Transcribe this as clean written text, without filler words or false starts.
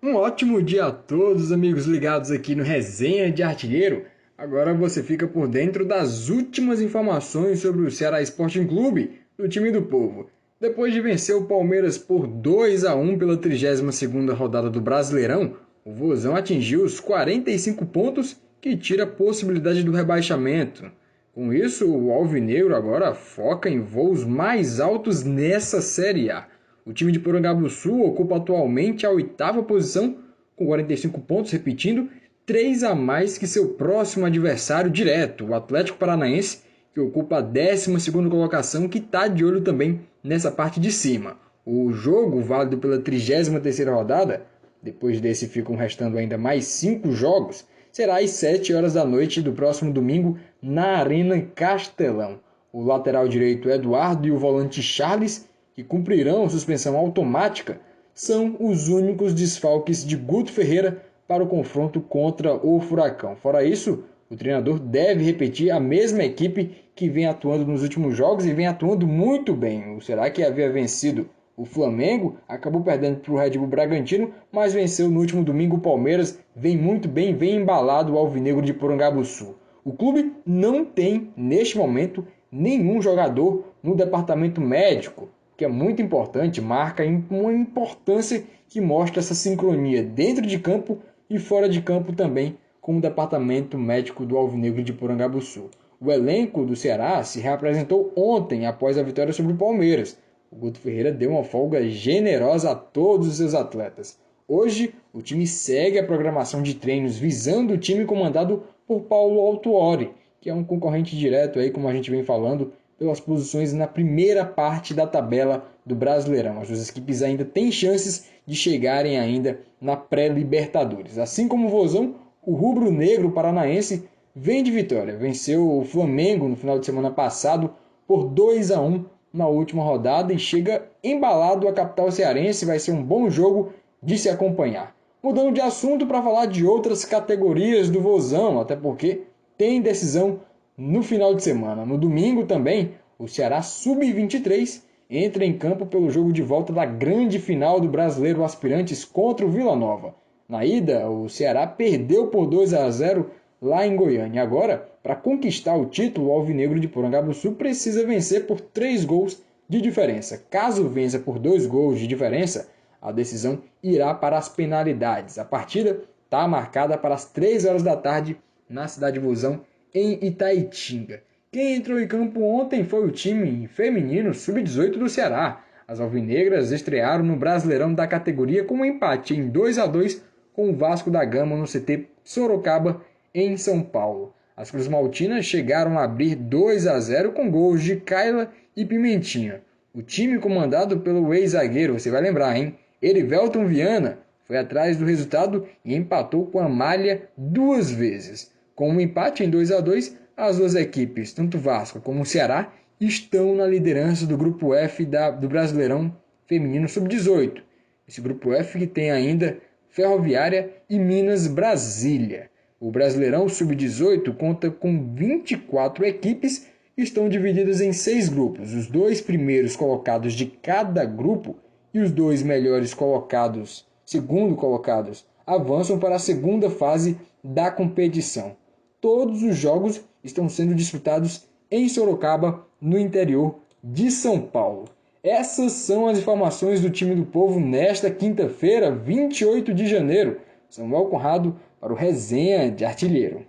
Um ótimo dia a todos, amigos ligados aqui no Resenha de Artilheiro. Agora você fica por dentro das últimas informações sobre o Ceará Sporting Clube, do time do povo. Depois de vencer o Palmeiras por 2-1 pela 32ª rodada do Brasileirão, o Vozão atingiu os 45 pontos que tira a possibilidade do rebaixamento. Com isso, o Alvinegro agora foca em voos mais altos nessa Série A. O time de Porangabuçu ocupa atualmente a 8ª posição, com 45 pontos, repetindo, 3 a mais que seu próximo adversário direto, o Atlético Paranaense, que ocupa a 12ª colocação, que está de olho também nessa parte de cima. O jogo, válido pela 33ª rodada, depois desse ficam restando ainda mais 5 jogos, será às 7 horas da noite do próximo domingo na Arena Castelão. O lateral direito Eduardo e o volante Charles, que cumprirão suspensão automática, são os únicos desfalques de Guto Ferreira para o confronto contra o Furacão. Fora isso, o treinador deve repetir a mesma equipe que vem atuando nos últimos jogos e vem atuando muito bem. O Ceará, que havia vencido o Flamengo, acabou perdendo para o Red Bull Bragantino, mas venceu no último domingo o Palmeiras, vem muito bem, vem embalado o Alvinegro de Porangabuçu. O clube não tem, neste momento, nenhum jogador no departamento médico, que é muito importante, marca uma importância que mostra essa sincronia dentro de campo e fora de campo também com o departamento médico do Alvinegro de Porangabuçu. O elenco do Ceará se reapresentou ontem após a vitória sobre o Palmeiras. O Guto Ferreira deu uma folga generosa a todos os seus atletas. Hoje, o time segue a programação de treinos visando o time comandado por Paulo Autuori, que é um concorrente direto aí, como a gente vem falando, pelas posições na primeira parte da tabela do Brasileirão. As duas equipes ainda têm chances de chegarem ainda na pré-Libertadores. Assim como o Vozão, o rubro-negro paranaense vem de vitória. Venceu o Flamengo no final de semana passado por 2-1 na última rodada e chega embalado à capital cearense. Vai ser um bom jogo de se acompanhar. Mudando de assunto para falar de outras categorias do Vozão, até porque tem decisão no final de semana. No domingo também, o Ceará Sub-23 entra em campo pelo jogo de volta da grande final do Brasileiro Aspirantes contra o Vila Nova. Na ida, o Ceará perdeu por 2-0 lá em Goiânia. Agora, para conquistar o título, o Alvinegro de Porangabuçu precisa vencer por 3 gols de diferença. Caso vença por 2 gols de diferença, a decisão irá para as penalidades. A partida está marcada para as 3 horas da tarde na cidade de Vozão, em Itaitinga. Quem entrou em campo ontem foi o time feminino Sub-18 do Ceará. As alvinegras estrearam no Brasileirão da categoria com um empate em 2-2 com o Vasco da Gama no CT Sorocaba, em São Paulo. As Cruz Maltinas chegaram a abrir 2-0 com gols de Kaila e Pimentinha. O time comandado pelo ex-zagueiro, você vai lembrar, hein? Erivelton Viana foi atrás do resultado e empatou com a Malha 2 vezes. Com um empate em 2-2, as duas equipes, tanto Vasco como o Ceará, estão na liderança do Grupo F do Brasileirão Feminino Sub-18. Esse Grupo F que tem ainda Ferroviária e Minas Brasília. O Brasileirão Sub-18 conta com 24 equipes e estão divididas em 6 grupos. Os 2 primeiros colocados de cada grupo e os 2 melhores colocados, segundo colocados, avançam para a segunda fase da competição. Todos os jogos estão sendo disputados em Sorocaba, no interior de São Paulo. Essas são as informações do time do povo nesta quinta-feira, 28 de janeiro. Samuel Conrado para o Resenha de Artilheiro.